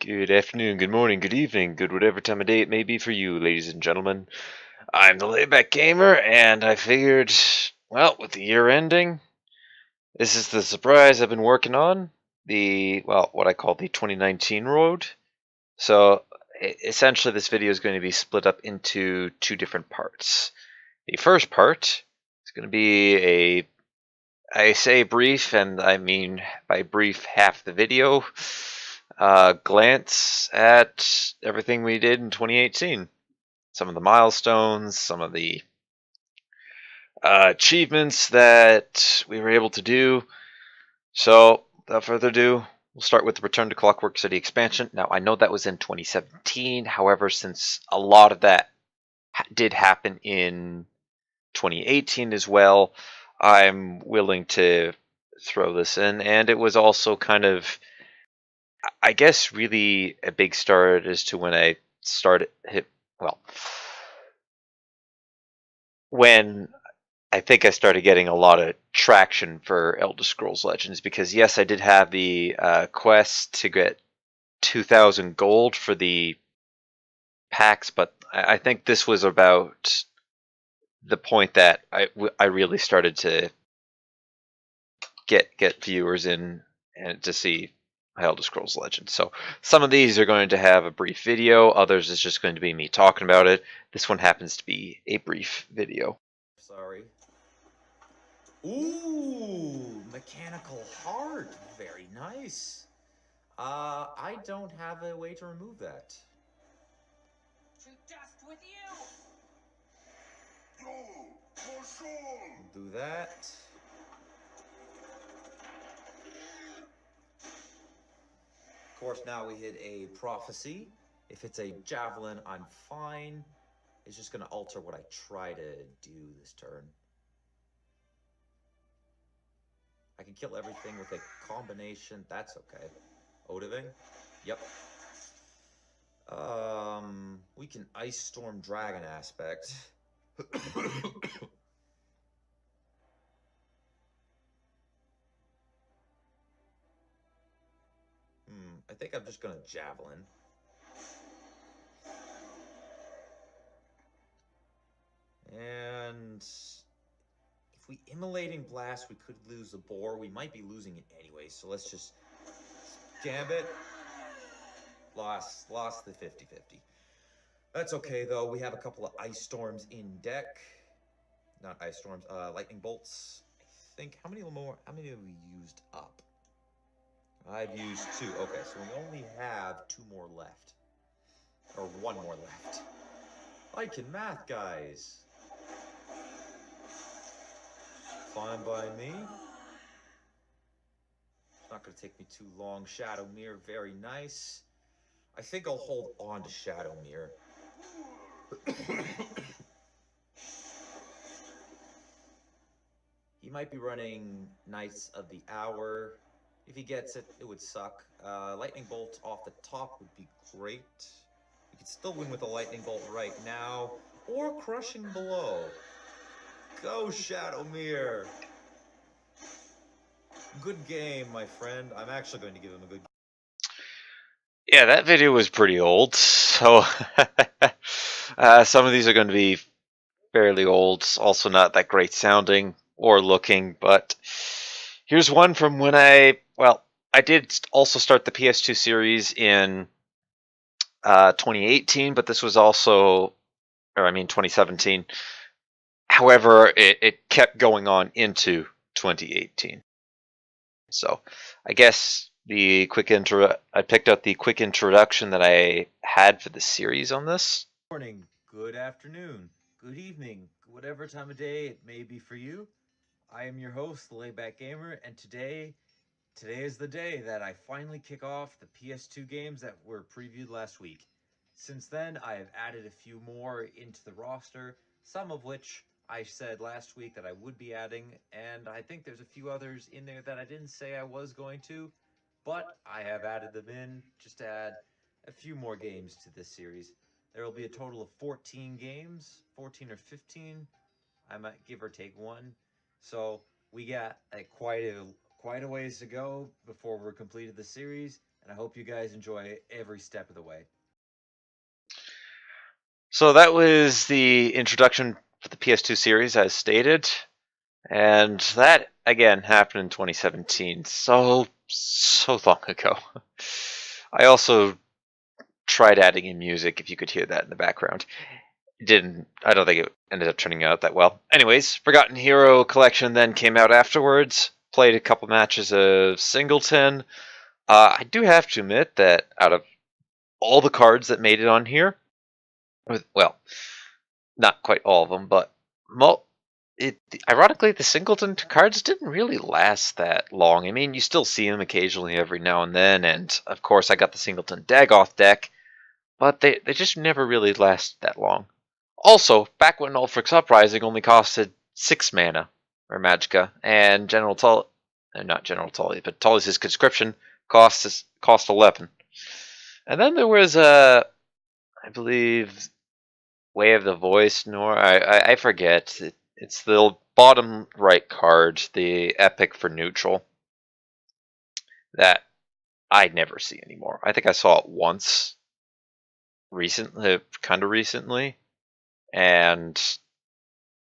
Good afternoon, good morning, good evening, good whatever time of day it may be for you, ladies and gentlemen. I'm the Layback Gamer, and I figured, well, with the year ending, this is the surprise I've been working on. What I call the 2019 road. So, essentially, this video is going to be split up into two different parts. The first part is going to be I say brief, and I mean by brief half the video, glance at everything we did in 2018. Some of the milestones, some of the achievements that we were able to do. So, without further ado, we'll start with the Return to Clockwork City expansion. Now, I know that was in 2017. However, since a lot of that did happen in 2018 as well, I'm willing to throw this in. And it was also kind of, I guess, really a big start as to when I started when I think I started getting a lot of traction for Elder Scrolls Legends, because yes, I did have the quest to get 2,000 gold for the packs, but I think this was about the point that I really started to get viewers in and to see Elder Scrolls Legends. So some of these are going to have a brief video, others is just going to be me talking about it. This one happens to be a brief video. Sorry. Ooh, mechanical heart. Very nice. I don't have a way to remove that. To dust with you! Do that. Of course, now we hit a prophecy. If it's a javelin, I'm fine. It's just gonna alter what I try to do this turn. I can kill everything with a combination. That's okay. Odiving? Yep. We can Ice Storm Dragon aspect. I think I'm just gonna Javelin. And if we Immolating Blast, we could lose the boar. We might be losing it anyway, so let's just Gambit. Lost the 50-50. That's okay though. We have a couple of Ice Storms in deck. Not Ice Storms, Lightning Bolts. I think how many have we used up? I've used 2. Okay, so we only have 2 more left. Or 1 more left. I can math, guys. Fine by me. Not going to take me too long. Shadow Mirror, very nice. I think I'll hold on to Shadow Mirror. He might be running Knights of the Hour. If he gets it, it would suck. Lightning Bolt off the top would be great. We could still win with a Lightning Bolt right now. Or Crushing Blow. Go, Shadow Mirror. Good game, my friend. I'm actually going to give him a good game. Yeah, that video was pretty old, so some of these are going to be fairly old, also not that great sounding or looking, but here's one from when I did also start the PS2 series in 2018, but this was also, 2017. However, it kept going on into 2018. So I guess I picked out the quick introduction that I had for the series on this. Good morning, good afternoon, good evening, whatever time of day it may be for you. I am your host, the Layback Gamer, and today is the day that I finally kick off the PS2 games that were previewed last week. Since then, I have added a few more into the roster, some of which I said last week that I would be adding, and I think there's a few others in there that I didn't say I was going to, but I have added them in just to add a few more games to this series. There will be a total of 14 games, 14 or 15, I might give or take one. So we got quite a ways to go before we're completed the series, and I hope you guys enjoy every step of the way. So that was the introduction for the PS2 series, as stated, and that again happened in 2017. So long ago. I also tried adding in music, if you could hear that in the background. Didn't. I don't think it ended up turning out that well. Anyways, Forgotten Hero Collection then came out afterwards. Played a couple matches of Singleton. I do have to admit that out of all the cards that made it on here, well, not quite all of them, but it ironically the Singleton cards didn't really last that long. I mean, you still see them occasionally every now and then, and of course I got the Singleton Dagoth deck, but they just never really last that long. Also, back when Ulfric's Uprising only costed 6 mana, or Magicka, and not General Tully, but Tully's conscription cost 11. And then there was I believe, Way of the Voice, I forget. It's the bottom right card, the Epic for neutral, that I never see anymore. I think I saw it once recently, kind of recently, and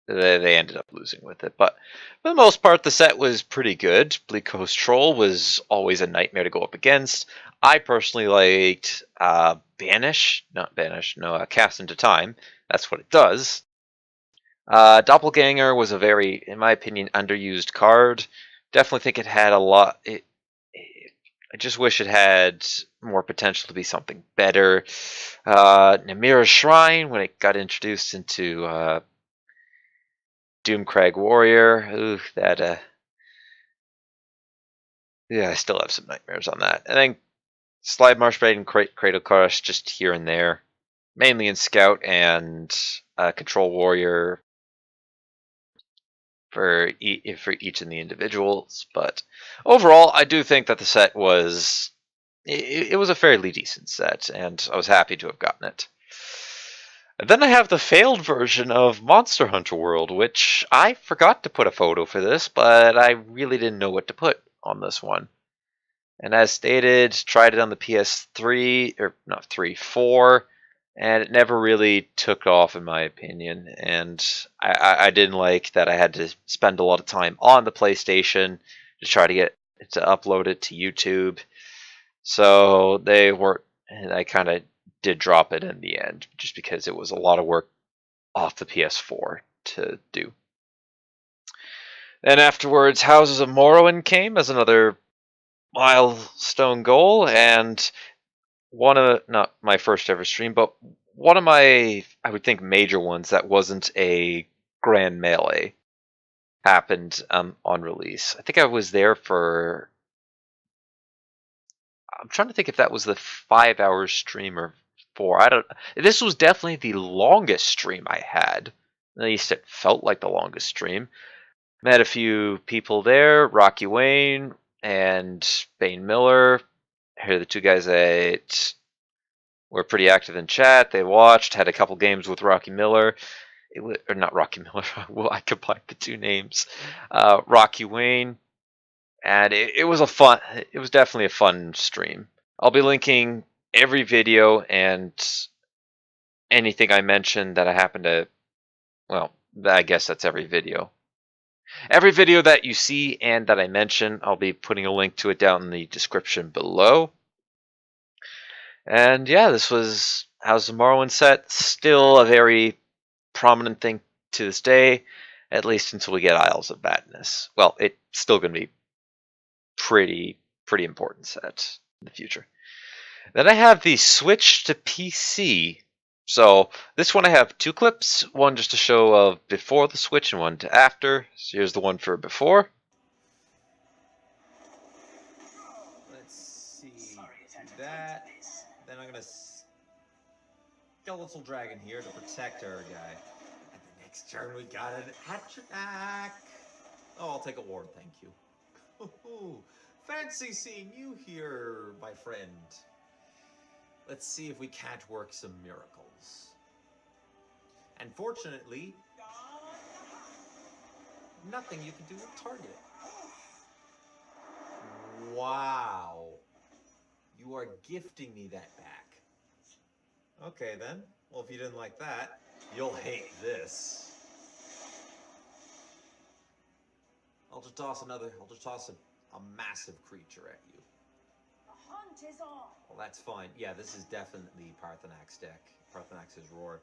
they ended up losing with it. But for the most part, the set was pretty good. Bleak Coast Troll was always a nightmare to go up against. I personally liked Cast into Time. That's what it does. Doppelganger was a very, in my opinion, underused card. Definitely think it had a lot. I just wish it had more potential to be something better. Namira's Shrine, when it got introduced into Doomcrag Warrior, yeah, I still have some nightmares on that. And then Slide Marsh Raid and Cradle Crush just here and there, mainly in Scout and Control Warrior for each of the individuals. But overall, I do think that the set was it was a fairly decent set, and I was happy to have gotten it. And then I have the failed version of Monster Hunter World, which I forgot to put a photo for this, but I really didn't know what to put on this one. And as stated, tried it on the PS3, or not 3, 4, and it never really took off in my opinion. And I didn't like that I had to spend a lot of time on the PlayStation to try to get it to upload it to YouTube. So I kind of did drop it in the end, just because it was a lot of work off the PS4 to do. Then afterwards, Houses of Morrowind came as another milestone goal, and not my first ever stream, but one of my, I would think, major ones that wasn't a grand melee happened on release. I think I was there for, I'm trying to think if that was the 5-hour stream or 4. This was definitely the longest stream I had. At least it felt like the longest stream. Met a few people there, Rocky Wayne and Bane Miller. Here are the two guys that were pretty active in chat. They watched, had a couple games with Rocky Miller. Or not Rocky Miller. Well, I combined the two names. Rocky Wayne, and it was It was definitely a fun stream. I'll be linking every video and anything I mentioned that I happen to. Well, I guess that's every video. Every video that you see and that I mention, I'll be putting a link to it down in the description below. And yeah, this was How's the Morrowind set. Still a very prominent thing to this day, at least until we get Isles of Madness. Well, it's still going to be pretty important set in the future. Then I have the switch to PC. So this one I have 2 clips, one just to show of before the switch and one to after. So here's the one for before. Let's see. Do that. Then I'm gonna skeletal dragon here to protect our guy. And the next turn we got an attack. Oh, I'll take a ward, thank you. Ooh, fancy seeing you here, my friend. Let's see if we can't work some miracles. And fortunately, nothing you can do to target it. Wow. You are gifting me that back. Okay then. Well, if you didn't like that, you'll hate this. I'll just toss a massive creature at you. The hunt is on. Well, that's fine. Yeah, this is definitely Parthenax's deck. Parthenax's Roar.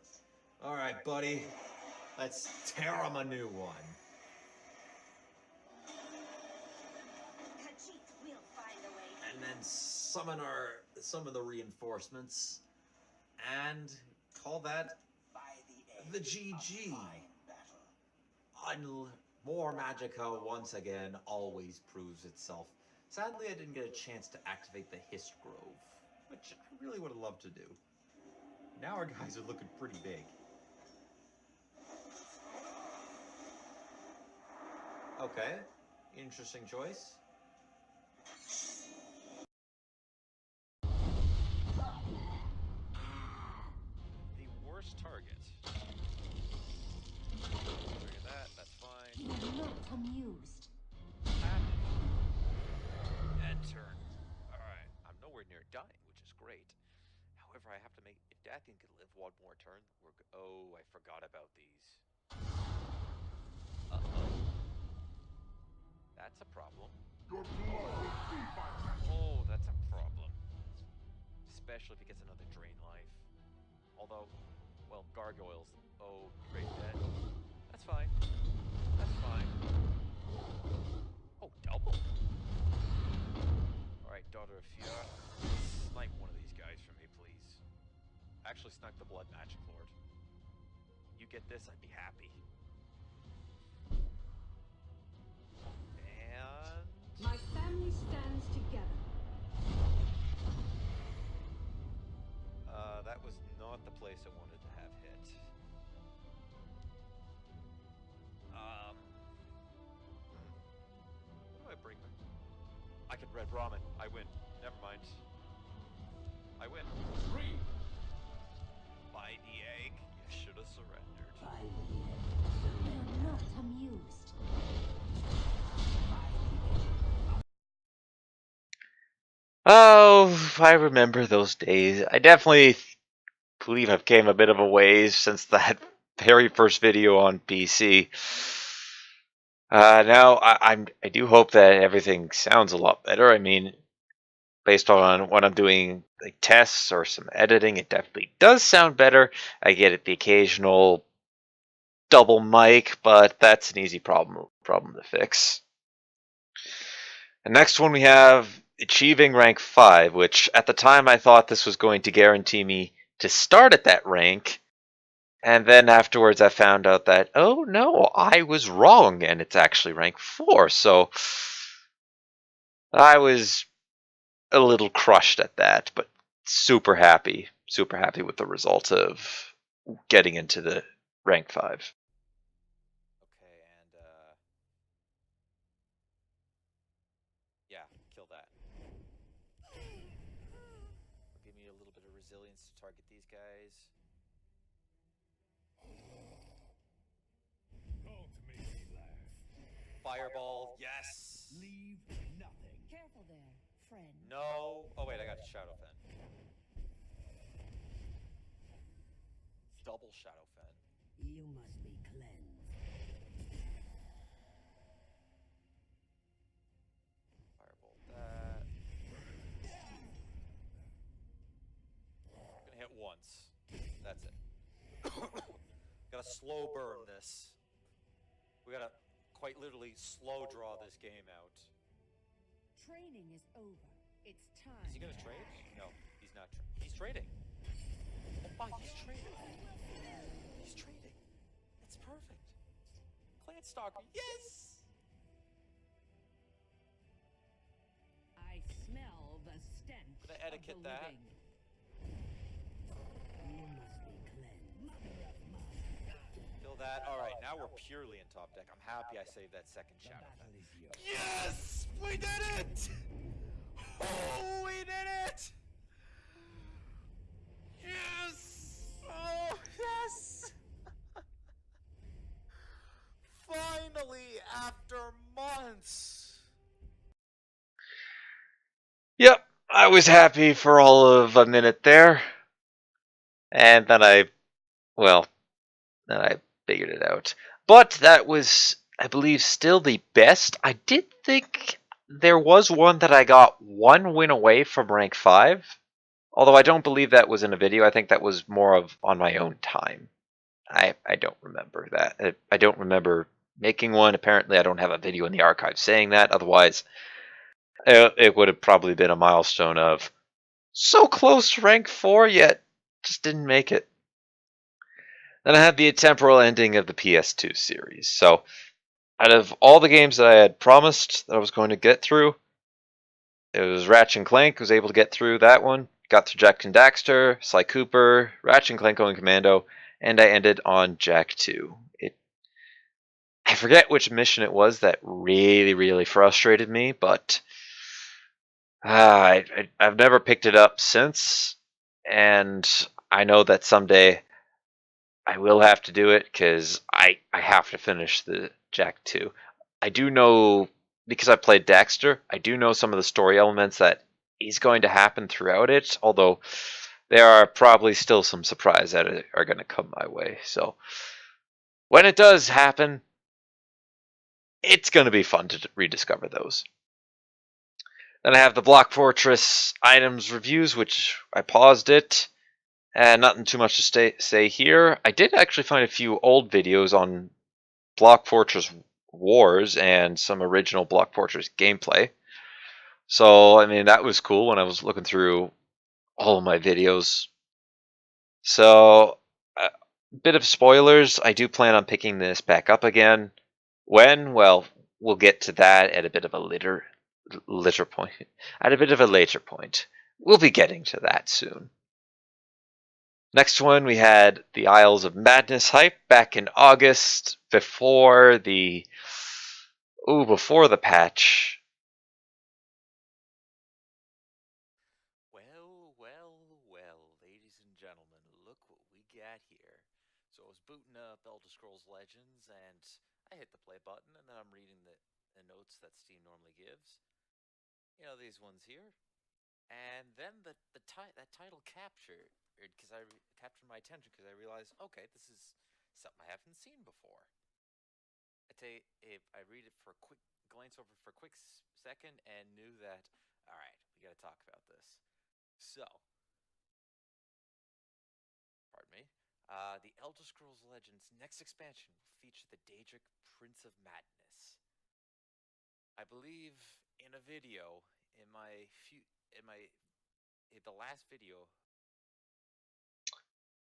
All right, buddy. Let's tear him a new one. Khajiit will find a way. And then summon the reinforcements. And call that the GG. More Magicka once again always proves itself. Sadly, I didn't get a chance to activate the Hist Grove, which I really would have loved to do. Now our guys are looking pretty big. Okay, interesting choice. The worst target. Look at that, that's fine. You are not amused. End turn. Alright, I'm nowhere near dying, which is great. However, I have to make... If Dathian could live one more turn, oh, I forgot about these. Uh-oh. That's a problem. Oh, that's a problem. Especially if he gets another drain life. Although, well, gargoyles. Oh, great dead. That's fine. That's fine. Oh, double. Alright, Daughter of Fear. Snipe one of these guys for me, please. Actually, snipe the Blood Magic Lord. You get this, I'd be happy. And... My family stands together. that was not the place I wanted to have hit. What do I bring? I can red ramen. I win. Never mind. I win. 3. By the egg, you should have surrendered. You are not amused. Oh, I remember those days. I definitely believe I've came a bit of a ways since that very first video on PC. Now I do hope that everything sounds a lot better. I mean, based on what I'm doing, like tests or some editing, it definitely does sound better. I get the occasional double mic, but that's an easy problem to fix. The next one we have achieving rank 5, which at the time I thought this was going to guarantee me to start at that rank, and then afterwards I found out that, oh no, I was wrong, and it's actually rank 4, so I was a little crushed at that, but super happy with the result of getting into the rank 5. Okay, and yeah, kill that. Give me a little bit of resilience to target these guys. Fireball, yes! Leave nothing. Careful there, friend. No! Oh wait, I got Shadow Fen. Double Shadow Fen. You must be cleansed. Firebolt that. Gonna hit once. That's it. Gotta slow burn this. We gotta quite literally slow draw this game out. Training is over. It's time. Is he gonna trade? No, he's not. He's trading. Oh my, he's trading. He's trading. It's perfect. Clan Stalker, yes! I smell the stench. Gonna etiquette of the that. living. You must be cleansed. Kill that. Alright, now we're purely in top deck. I'm happy I saved that second The Shadow battle Fen. is yours. Yes! We did it! Oh, we did it! Yes! Oh, yes! Finally, after months. Yep, I was happy for all of a minute there, and then well, then I figured it out. But that was, I believe, still the best. I did think there was one that I got one win away from rank 5. Although I don't believe that was in a video. I think that was more of on my own time. I don't remember that. I don't remember making one. Apparently, I don't have a video in the archive saying that. Otherwise, it would have probably been a milestone of so close to rank 4, yet just didn't make it. Then I had the temporal ending of the PS2 series. So, out of all the games that I had promised that I was going to get through, it was Ratchet and Clank. Was able to get through that one. Got through Jack and Daxter, Sly Cooper, Ratchet and Clank Going Commando, and I ended on Jak 2. I forget which mission it was that really, really frustrated me, but I've never picked it up since, and I know that someday I will have to do it because I have to finish the Jak 2. I do know, because I played Daxter, I do know some of the story elements that is going to happen throughout it, although there are probably still some surprises that are going to come my way. So when it does happen, it's going to be fun to rediscover those. Then I have the Block Fortress items reviews, which I paused it. And nothing too much to say here. I did actually find a few old videos on Block Fortress Wars and some original Block Fortress gameplay. So, I mean, that was cool when I was looking through all of my videos. So, a bit of spoilers. I do plan on picking this back up again. When? Well, we'll get to that at a bit of a later point. At a bit of a later point. We'll be getting to that soon. Next one, we had the Isles of Madness hype back in August before the patch. Well, ladies and gentlemen, look what we got here. So I was booting up Elder Scrolls Legends, and I hit the play button, and then I'm reading the notes that Steam normally gives. You know, these ones here. And then that title captured my attention because I realized, okay, this is something I haven't seen before. I read it for a quick glance over for a quick second and knew that, all right, we got to talk about this. So, pardon me. The Elder Scrolls Legends next expansion will feature the Daedric Prince of Madness. I believe in a video in the last video.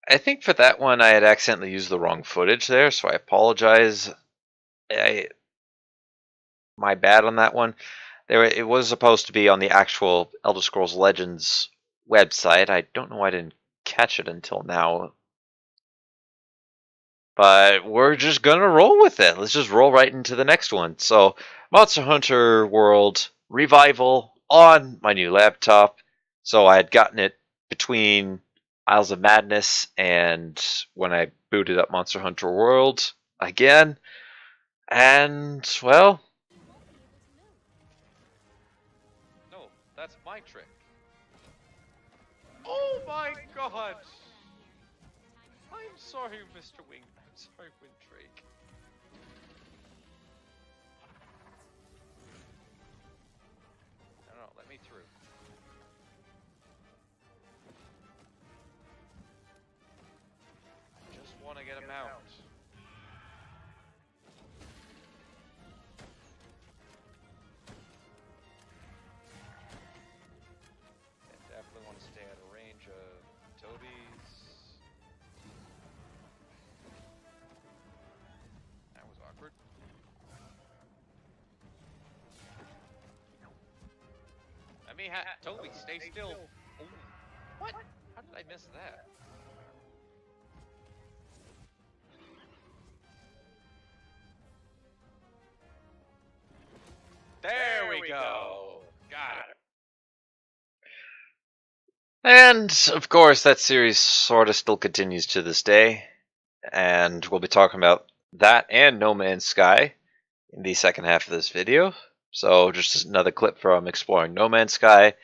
I think for that one I had accidentally used the wrong footage there, so I apologize. My bad on that one. It was supposed to be on the actual Elder Scrolls Legends website. I don't know why I didn't catch it until now. But we're just gonna roll with it. Let's just roll right into the next one. So, Monster Hunter World Revival on my new laptop. So I had gotten it between Isles of Madness and when I booted up Monster Hunter World again. And, well... No, that's my trick. Oh my god! I'm sorry, Mr. Wing. I'm sorry, Windrake. No, let me through. I just want to get him out. I definitely want to stay out of range of Toby's. That was awkward. I mean, Toby, stay still. Ooh. What? How did I miss that? There we go. Got it. And, of course, that series sort of still continues to this day. And we'll be talking about that and No Man's Sky in the second half of this video. So, just another clip from exploring No Man's Sky.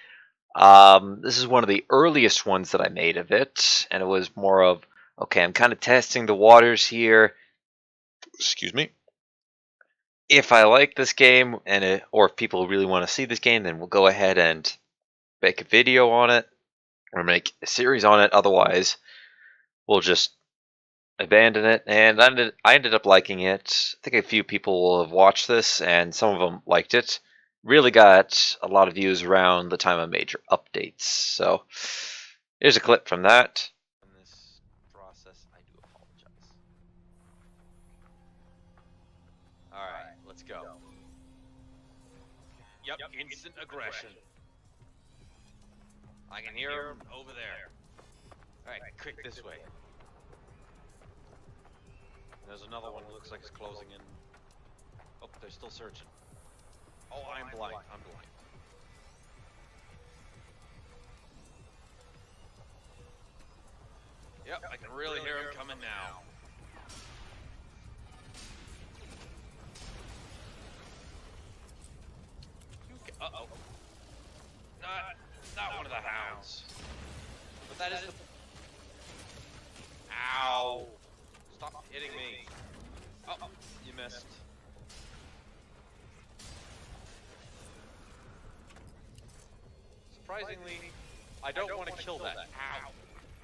This is one of the earliest ones that I made of it, and it was more of, okay, I'm kind of testing the waters here. Excuse me. If I like this game, or if people really want to see this game, then we'll go ahead and make a video on it, or make a series on it. Otherwise, we'll just abandon it. And I ended up liking it. I think a few people will have watched this, and some of them liked it. Really got a lot of views around the time of major updates. So here's a clip from that. In this process, I do apologize. All right, let's go. Yep, instant aggression. I can hear him over there. All right, quick this way. There's another one that looks like it's closing in. Oh, they're still searching. Oh, I'm blind. I'm blind. Yep, I can really hear him coming now. Uh-oh. Not one of the hounds. But that is the... Ow! Stop hitting me. Oh, you missed. Surprisingly, I don't want to kill that. Ow!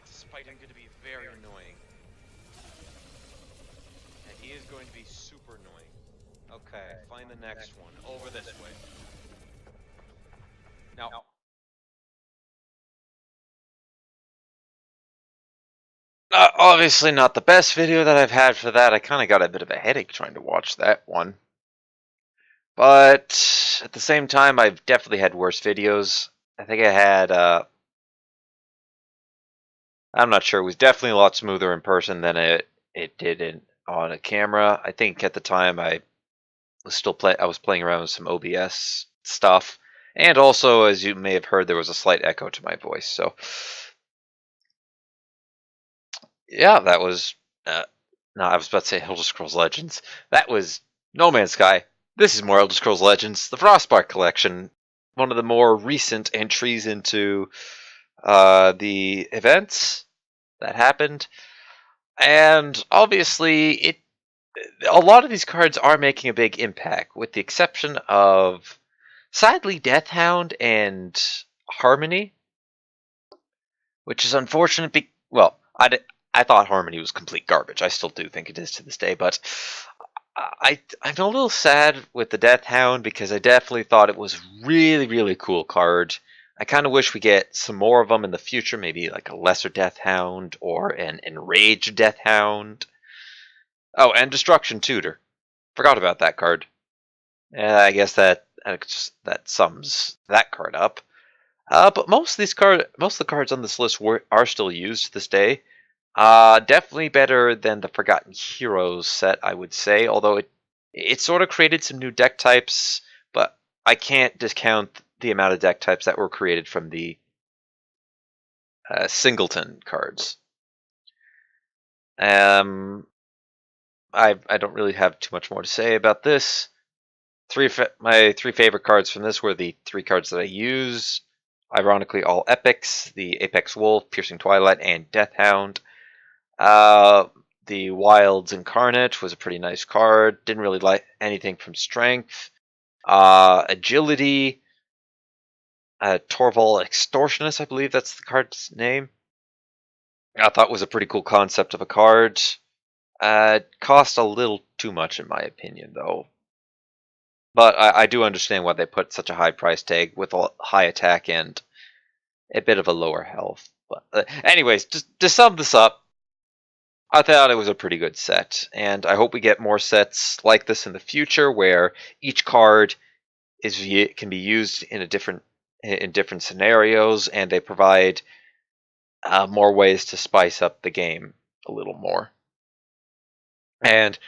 Despite him going to be very annoying. And he is going to be super annoying. Okay, find the next one. Over this way. Now... obviously not the best video that I've had for that. I kind of got a bit of a headache trying to watch that one. But at the same time, I've definitely had worse videos. I think I had, I'm not sure. It was definitely a lot smoother in person than it did on a camera. I think at the time I was playing around with some OBS stuff. And also, as you may have heard, there was a slight echo to my voice. So yeah, that was... no, I was about to say Elder Scrolls Legends. That was No Man's Sky. This is more Elder Scrolls Legends, the Frostbite Collection. One of the more recent entries into the events that happened. And obviously, a lot of these cards are making a big impact, with the exception of, sadly, Deathhound and Harmony. Which is unfortunate. Well, I thought Harmony was complete garbage. I still do think it is to this day, but I'm a little sad with the Death Hound because I definitely thought it was really, really cool card. I kind of wish we get some more of them in the future, maybe like a lesser Death Hound or an enraged Death Hound. Oh, and Destruction Tutor. Forgot about that card. I guess that sums that card up. But most of the cards on this list are still used to this day. Definitely better than the Forgotten Heroes set, I would say. Although it sort of created some new deck types, but I can't discount the amount of deck types that were created from the Singleton cards. I don't really have too much more to say about this. My three favorite cards from this were the three cards that I use. Ironically, all epics: the Apex Wolf, Piercing Twilight, and Deathhound. The Wilds Incarnate was a pretty nice card. Didn't really like anything from Strength. Agility. Torval Extortionist, I believe that's the card's name. I thought was a pretty cool concept of a card. Cost a little too much in my opinion, though. But I do understand why they put such a high price tag with a high attack and a bit of a lower health. But anyways, just to sum this up, I thought it was a pretty good set, and I hope we get more sets like this in the future, where each card can be used in different scenarios, and they provide more ways to spice up the game a little more. And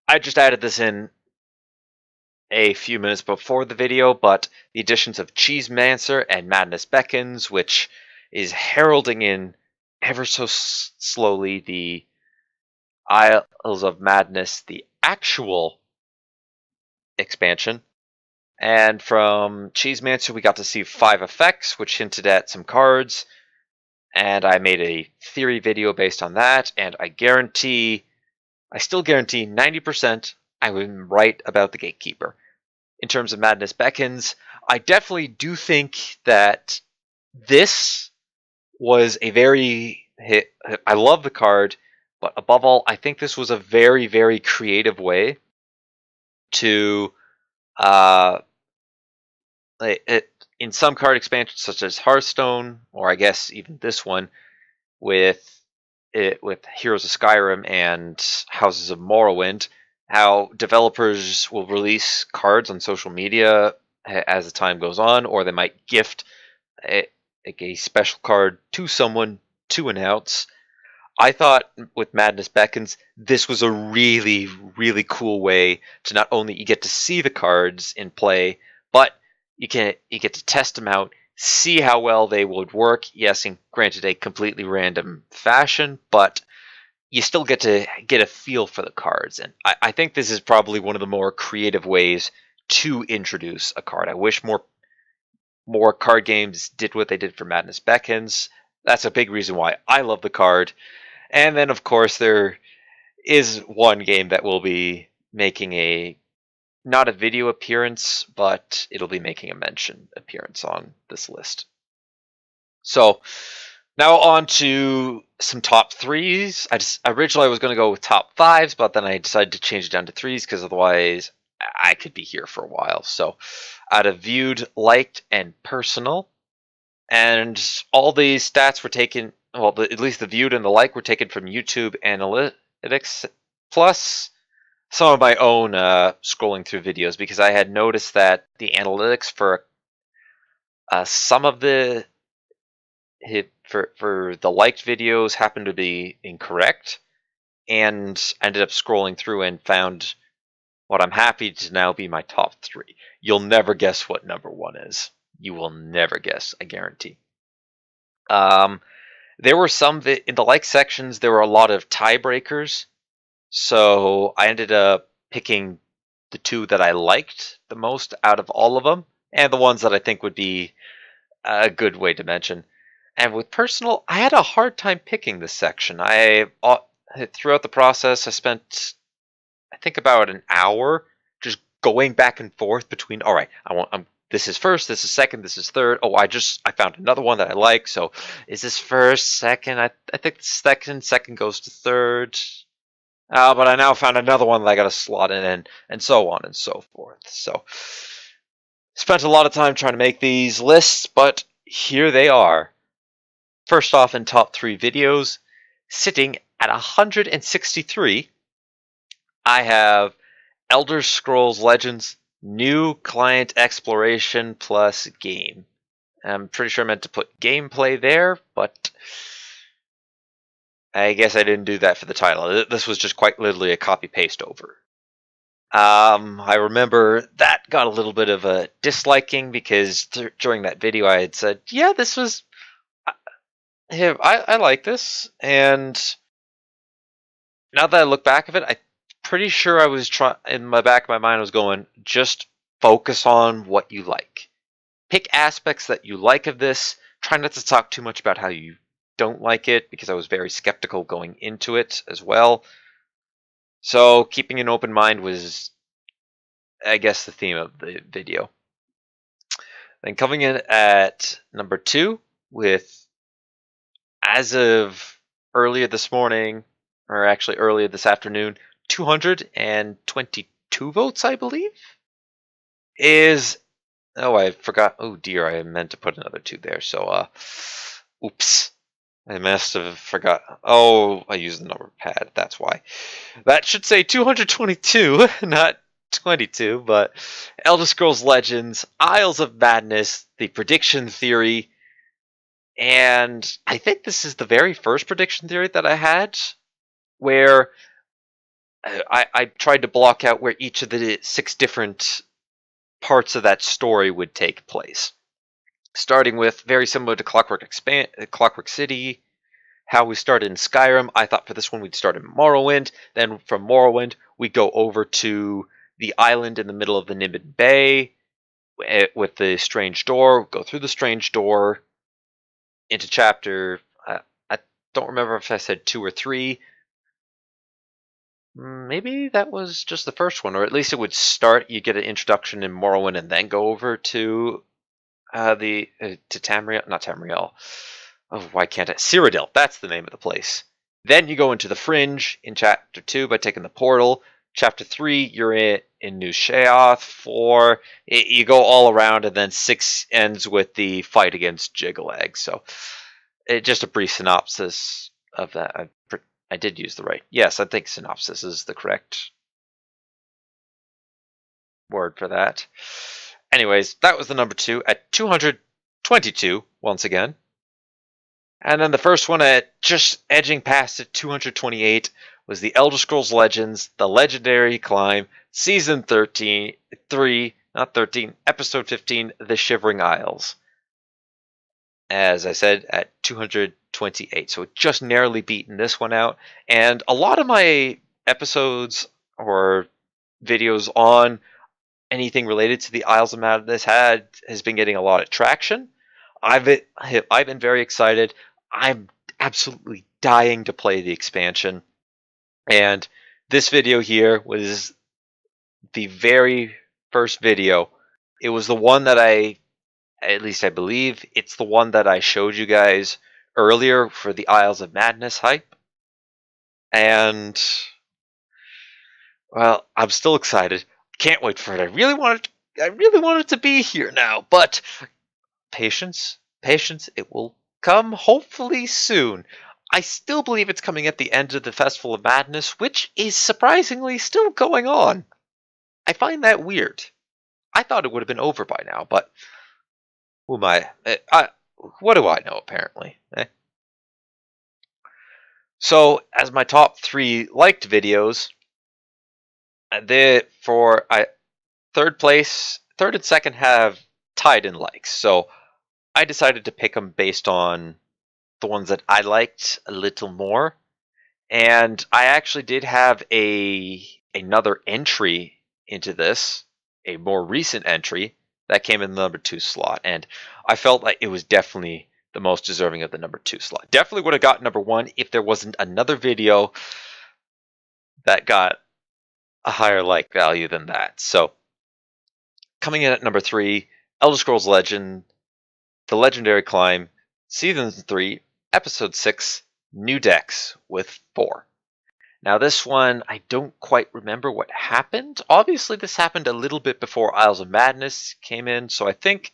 I just added this in a few minutes before the video, but the additions of Cheesemancer and Madness Beckons, which is heralding in ever so slowly the Isles of Madness, the actual expansion, And from Cheesemancer, we got to see 5 effects, which hinted at some cards. And I made a theory video based on that. And I still guarantee 90% I was right about the Gatekeeper. In terms of Madness Beckons, I definitely do think that this was a very hit. I love the card, but above all, I think this was a very, very creative way to in some card expansions such as Hearthstone, or I guess even this one with Heroes of Skyrim and Houses of Morrowind, how developers will release cards on social media as the time goes on, or they might gift a special card to someone to announce. I thought with Madness Beckons, this was a really, really cool way to not only you get to see the cards in play, but you get to test them out, see how well they would work. Yes, in granted a completely random fashion, but you still get to get a feel for the cards. And I think this is probably one of the more creative ways to introduce a card. I wish more card games did what they did for Madness Beckons. That's a big reason why I love the card. And then, of course, there is one game that will be making not a video appearance, but it'll be making a mention appearance on this list. So now on to some top threes. Originally I was going to go with top fives, but then I decided to change it down to threes because otherwise I could be here for a while. So out of viewed, liked, and personal, and all these stats were taken. Well, at least the viewed and the like were taken from YouTube Analytics, plus some of my own scrolling through videos, because I had noticed that the analytics for some of the for the liked videos happened to be incorrect, and ended up scrolling through and found what I'm happy to now be my top 3. You'll never guess what number 1 is. You will never guess, I guarantee. There were some in the like sections. There were a lot of tiebreakers, so I ended up picking the 2 that I liked the most out of all of them, and the ones that I think would be a good way to mention. And with personal, I had a hard time picking this section. Throughout the process, I spent I think about an hour just going back and forth between. All right, this is first, this is second, this is third. Oh, I found another one that I like. So is this first, second? I think second goes to third. But I now found another one that I got to slot in, and so on and so forth. So spent a lot of time trying to make these lists, but here they are. First off, in top 3 videos, sitting at 163, I have Elder Scrolls Legends New Client Exploration plus Game. I'm pretty sure I meant to put gameplay there, but I guess I didn't do that for the title. This was just quite literally a copy-paste over. I remember that got a little bit of a disliking because during that video I had said, yeah, this was... I like this, and now that I look back of it, I'm pretty sure I was in the back of my mind I was going, just focus on what you like. Pick aspects that you like of this. Try not to talk too much about how you don't like it, because I was very skeptical going into it as well. So keeping an open mind was, I guess, the theme of the video. Then coming in at number 2 with, as of earlier this morning, or actually earlier this afternoon, 222 votes, I believe, is... Oh, I forgot. Oh, dear, I meant to put another 2 there. So, oops. I must have forgot. Oh, I used the number pad. That's why. That should say 222, not 22, but Elder Scrolls Legends, Isles of Madness, the prediction theory, and I think this is the very first prediction theory that I had, where I tried to block out where each of the 6 different parts of that story would take place. Starting with, very similar to Clockwork City, how we started in Skyrim. I thought for this one we'd start in Morrowind. Then from Morrowind, we go over to the island in the middle of the Nimbin Bay. with the strange door. Go through the strange door into chapter. I don't remember if I said 2 or 3. Maybe that was just the first one, or at least it would start. You get an introduction in Morrowind, and then go over to to Tamriel, not Tamriel. Oh, why can't I? Cyrodiil. That's the name of the place. Then you go into the Fringe in chapter 2 by taking the portal. Chapter 3, you're in New Sheoth. 4, you go all around, and then 6 ends with the fight against Jiggalag. So, just a brief synopsis of that. I did use the right. Yes, I think synopsis is the correct word for that. Anyways, that was the number 2 at 222 once again. And then the first one at just edging past at 228 was the Elder Scrolls Legends, The Legendary Climb, Season 13, Episode 15, The Shivering Isles. As I said, at 228. So just narrowly beaten this one out. And a lot of my episodes or videos on anything related to the Isles of Madness has been getting a lot of traction. I've been very excited. I'm absolutely dying to play the expansion. And this video here was the very first video. It was the one that at least I believe, it's the one that I showed you guys earlier for the Isles of Madness hype. And, well, I'm still excited. Can't wait for it. I really want it to be here now, but patience, it will come hopefully soon. I still believe it's coming at the end of the Festival of Madness, which is surprisingly still going on. I find that weird. I thought it would have been over by now, but who am I? What do I know, apparently? So, as my top 3 liked videos, third and second have tied in likes. So, I decided to pick them based on the ones that I liked a little more. And I actually did have another entry into this, a more recent entry that came in the number 2 slot, and I felt like it was definitely the most deserving of the number 2 slot. Definitely would have got number 1 if there wasn't another video that got a higher like value than that. So, coming in at number 3, Elder Scrolls Legend, The Legendary Climb, Season 3, Episode 6, New Decks with 4. Now this one, I don't quite remember what happened. Obviously this happened a little bit before Isles of Madness came in, so I think,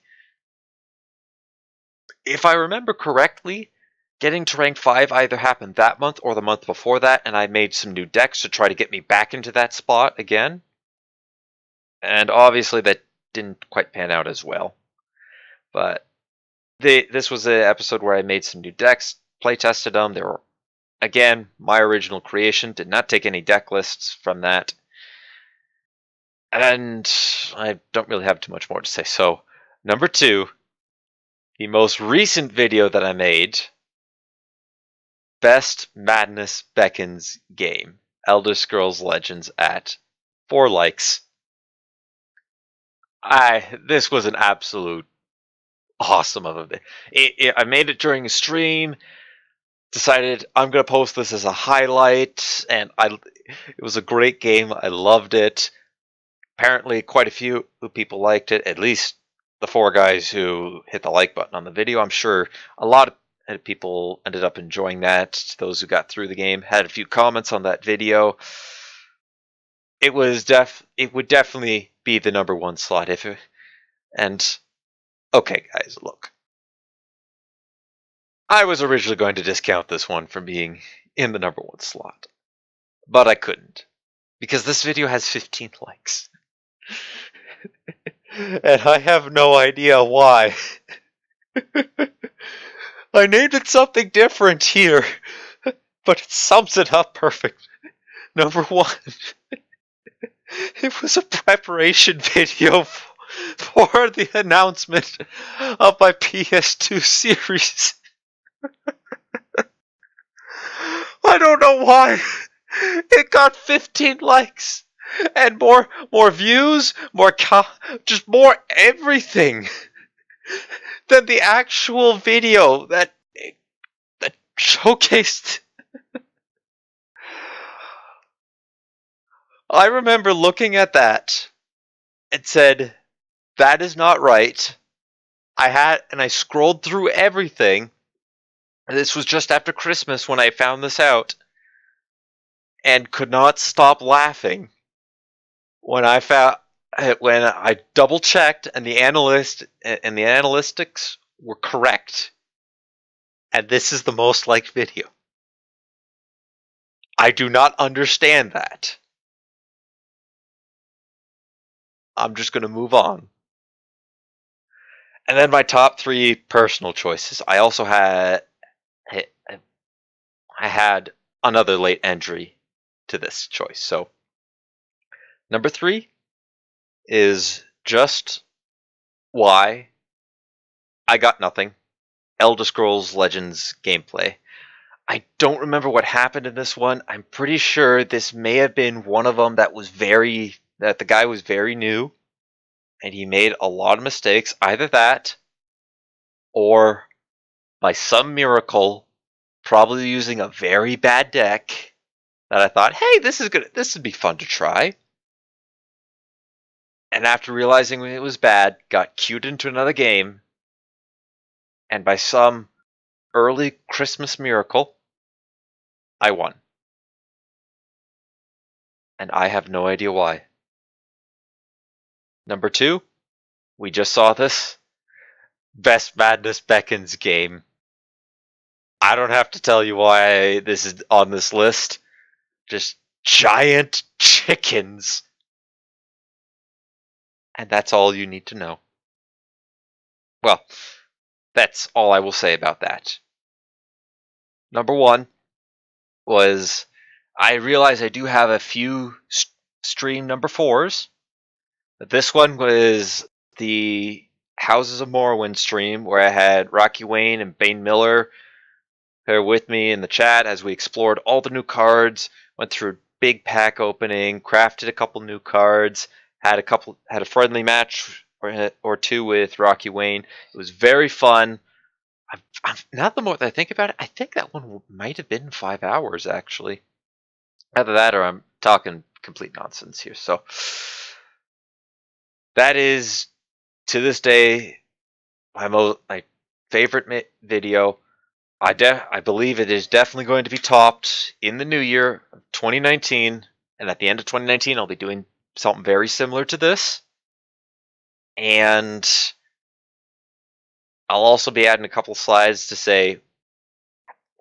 if I remember correctly, getting to rank 5 either happened that month or the month before that, and I made some new decks to try to get me back into that spot again. And obviously that didn't quite pan out as well. But this was an episode where I made some new decks, play tested them. They were, again, my original creation. Did not take any deck lists from that. And I don't really have too much more to say. So, number 2, the most recent video that I made, Best Madness Beckons Game, Elder Scrolls Legends at 4 likes. This was an absolute awesome of it. I made it during a stream. Decided I'm gonna post this as a highlight, and it was a great game. I loved it. Apparently, quite a few people liked it. At least the 4 guys who hit the like button on the video. I'm sure a lot of people ended up enjoying that. Those who got through the game had a few comments on that video. It would definitely be the number 1 slot and okay, guys, look. I was originally going to discount this one from being in the number 1 slot, but I couldn't, because this video has 15 likes. And I have no idea why. I named it something different here, but it sums it up perfect. Number 1, it was a preparation video for the announcement of my PS2 series. I don't know why it got 15 likes. and more views, just more everything than the actual video that showcased. I remember looking at that and said, "That is not right." I scrolled through everything. This was just after Christmas when I found this out, and could not stop laughing when I double checked and the analytics were correct, and this is the most liked video. I do not understand that. I'm just going to move on. And then my top 3 personal choices. I also had another late entry to this choice. So number 3 is just why I got nothing. Elder Scrolls Legends gameplay. I don't remember what happened in this one. I'm pretty sure this may have been one of them that the guy was very new and he made a lot of mistakes. Either that or by some miracle, probably using a very bad deck that I thought, hey, this would be fun to try. And after realizing it was bad, got queued into another game, and by some early Christmas miracle, I won. And I have no idea why. Number 2, we just saw this. Best Madness Beckons game. I don't have to tell you why this is on this list. Just giant chickens. And that's all you need to know. Well, that's all I will say about that. Number 1 was I realize I do have a few stream number 4s. This one was the Houses of Morrowind stream where I had Rocky Wayne and Bane Miller here with me in the chat as we explored all the new cards, went through big pack opening, crafted a couple new cards, had a friendly match or two with Rocky Wayne. It was very fun. Now the more that I think about it, I think that one might have been 5 hours actually. Either that or I'm talking complete nonsense here. So that is, to this day, my favorite video. I believe it is definitely going to be topped in the new year, 2019. And at the end of 2019, I'll be doing something very similar to this. And I'll also be adding a couple slides to say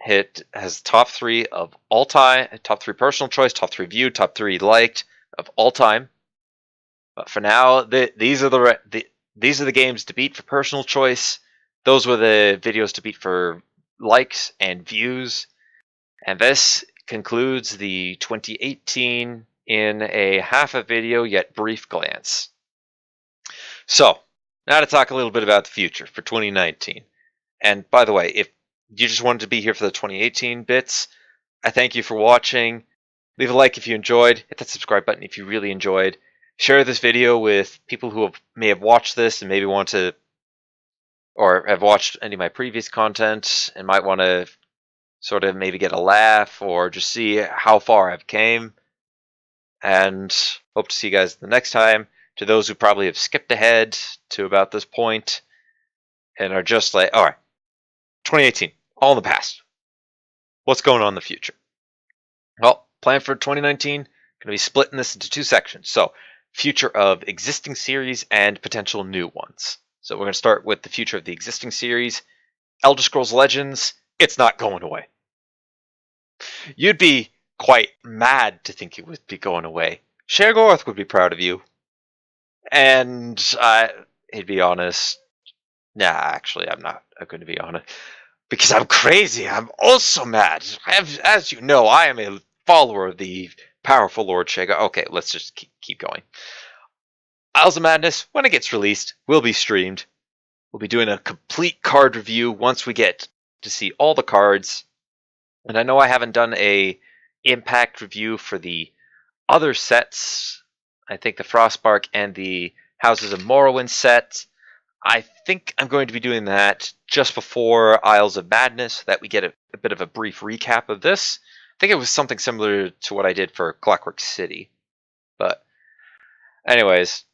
it has top 3 of all time, top 3 personal choice, top 3 viewed, top 3 liked of all time. But for now, these are the games to beat for personal choice. Those were the videos to beat for likes and views. And this concludes the 2018 in a half a video yet brief glance. So, now to talk a little bit about the future for 2019. And by the way, if you just wanted to be here for the 2018 bits, I thank you for watching. Leave a like if you enjoyed. Hit that subscribe button if you really enjoyed. Share this video with people who may have watched this and maybe want to, or have watched any of my previous content and might want to sort of maybe get a laugh or just see how far I've came. And hope to see you guys the next time. To those who probably have skipped ahead to about this point and are just like, all right, 2018, all in the past. What's going on in the future? Well, plan for 2019, going to be splitting this into 2 sections. So, future of existing series and potential new ones. So we're going to start with the future of the existing series. Elder Scrolls Legends, it's not going away. You'd be quite mad to think it would be going away. Shergorth would be proud of you. And he'd be honest. Nah, actually, I'm not going to be honest. Because I'm crazy. I'm also mad. As you know, I am a follower of the powerful Lord Shega. Okay, let's just keep going. Isles of Madness, when it gets released, will be streamed. We'll be doing a complete card review once we get to see all the cards. And I know I haven't done a impact review for the other sets I think the Frostbark and the Houses of Morrowind set. I think I'm going to be doing that just before Isles of Madness, so that we get a bit of a brief recap of this. I think it was something similar to what I did for Clockwork City. But anyways,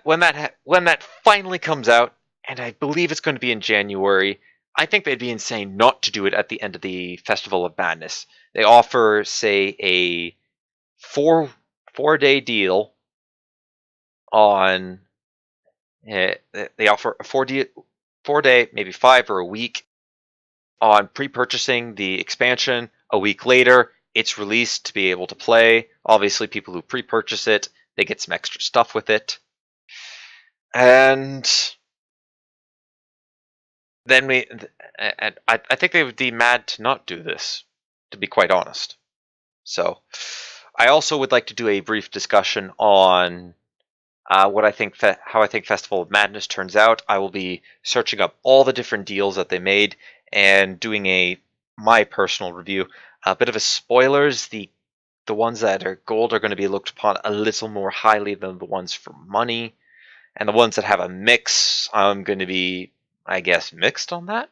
when that finally comes out, and I believe it's going to be in January, I think they'd be insane not to do it at the end of the Festival of Madness. They offer, say, a four-day deal on. They offer a 4 day, maybe 5 or a week on pre-purchasing the expansion. A week later, it's released to be able to play. Obviously, people who pre-purchase it, they get some extra stuff with it. And then I think they would be mad to not do this, to be quite honest. So I also would like to do a brief discussion on how I think Festival of Madness turns out. I will be searching up all the different deals that they made and doing my personal review. A bit of a spoilers: the ones that are gold are going to be looked upon a little more highly than the ones for money, and the ones that have a mix, I'm going to be, I guess, mixed on that.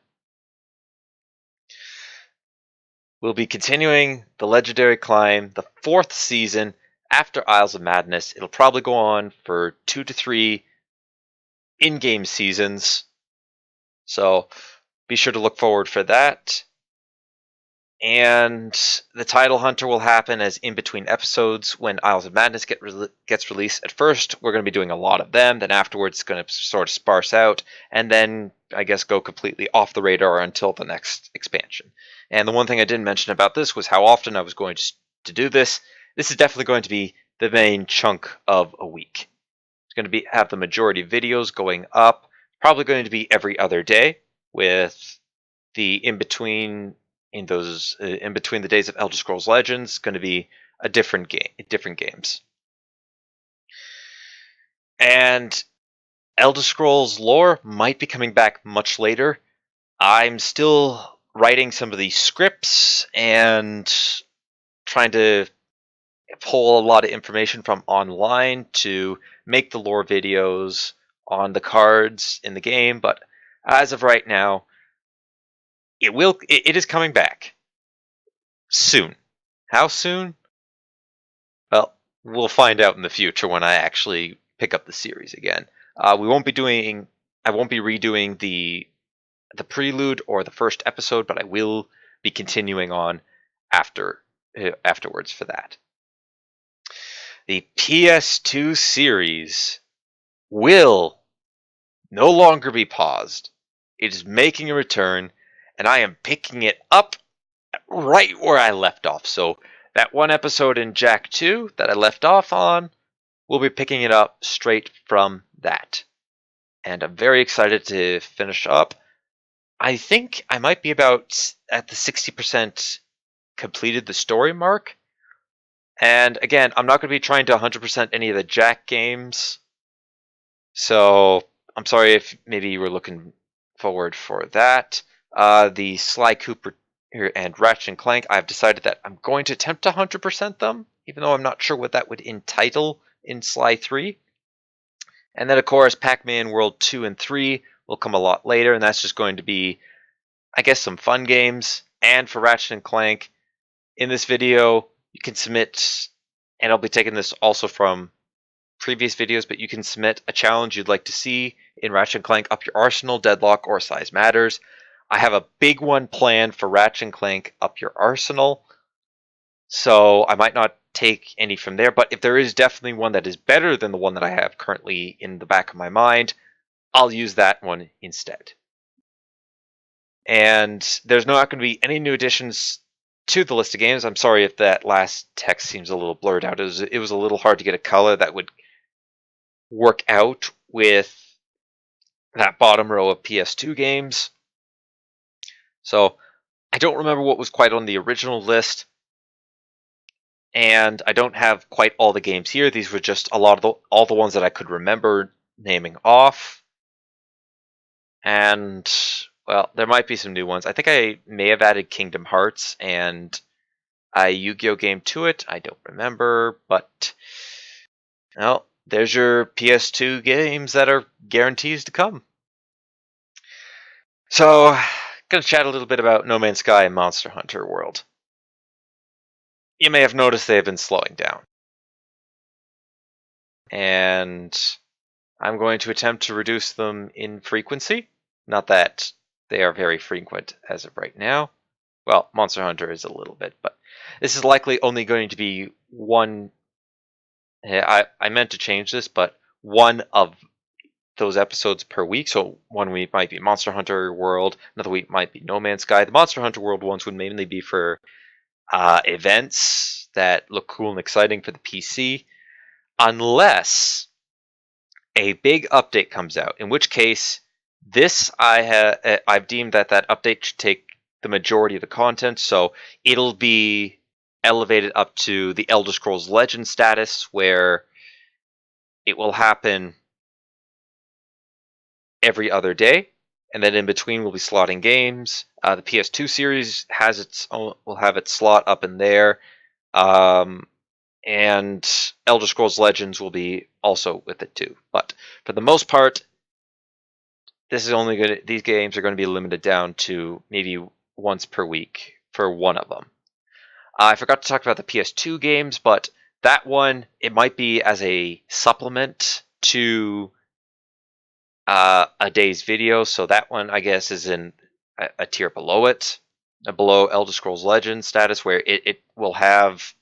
We'll be continuing the legendary climb, the 4th season after Isles of Madness. It'll probably go on for 2 to 3 in-game seasons, so be sure to look forward for that. And the title hunter will happen as in between episodes when Isles of Madness gets released. At first, we're going to be doing a lot of them. Then afterwards, it's going to sort of sparse out, and then I guess go completely off the radar until the next expansion. And the one thing I didn't mention about this was how often I was going to do this. This is definitely going to be the main chunk of a week. It's going to have the majority of videos going up. Probably going to be every other day, with the in between the days of Elder Scrolls Legends going to be a different games. And Elder Scrolls lore might be coming back much later. I'm still writing some of these scripts and trying to pull a lot of information from online to make the lore videos on the cards in the game, but as of right now, it is coming back soon. How soon? Well, we'll find out in the future when I actually pick up the series again. I won't be redoing the prelude or the first episode, but I will be continuing on afterwards for that. The PS2 series will no longer be paused. It is making a return, and I am picking it up right where I left off. So that one episode in Jack 2 that I left off on, we'll be picking it up straight from that. And I'm very excited to finish up. I think I might be about at the 60% completed the story mark. And again, I'm not going to be trying to 100% any of the Jack games. So I'm sorry if maybe you were looking forward for that. The Sly Cooper and Ratchet and Clank, I've decided that I'm going to attempt to 100% them, even though I'm not sure what that would entitle in Sly 3. And then, of course, Pac-Man World 2 and 3 will come a lot later, and that's just going to be, I guess, some fun games. And for Ratchet and Clank, in this video, you can submit, and I'll be taking this also from previous videos, but you can submit a challenge you'd like to see in Ratchet and Clank Up Your Arsenal, Deadlock, or Size Matters. I have a big one planned for Ratchet and Clank Up Your Arsenal, so I might not take any from there, but if there is definitely one that is better than the one that I have currently in the back of my mind, I'll use that one instead. And there's not going to be any new additions to the list of games. I'm sorry if that last text seems a little blurred out. It was a little hard to get a color that would work out with that bottom row of PS2 games. So I don't remember what was quite on the original list, and I don't have quite all the games here. These were just all the ones that I could remember naming off. And well, there might be some new ones. I think I may have added Kingdom Hearts and a Yu-Gi-Oh game to it. I don't remember, but Well, there's your PS2 games that are guarantees to come. So, gonna chat a little bit about No Man's Sky and Monster Hunter World. You may have noticed they have been slowing down. And I'm going to attempt to reduce them in frequency. Not that they are very frequent as of right now. Well, Monster Hunter is a little bit, but this is likely only going to be one. I meant to change this, but one of those episodes per week. So one week might be Monster Hunter World, another week might be No Man's Sky. The Monster Hunter World ones would mainly be for events that look cool and exciting for the PC, unless a big update comes out, in which case I've deemed that update should take the majority of the content, so it'll be elevated up to the Elder Scrolls Legend status, where it will happen every other day, and then in between we'll be slotting games. The PS2 series will have its slot up in there, and Elder Scrolls Legends will be also with it too. But for the most part, these games are going to be limited down to maybe once per week for one of them. I forgot to talk about the PS2 games, but that one, it might be as a supplement to a day's video. So that one, I guess, is in a tier below it, below Elder Scrolls Legends status, where it will have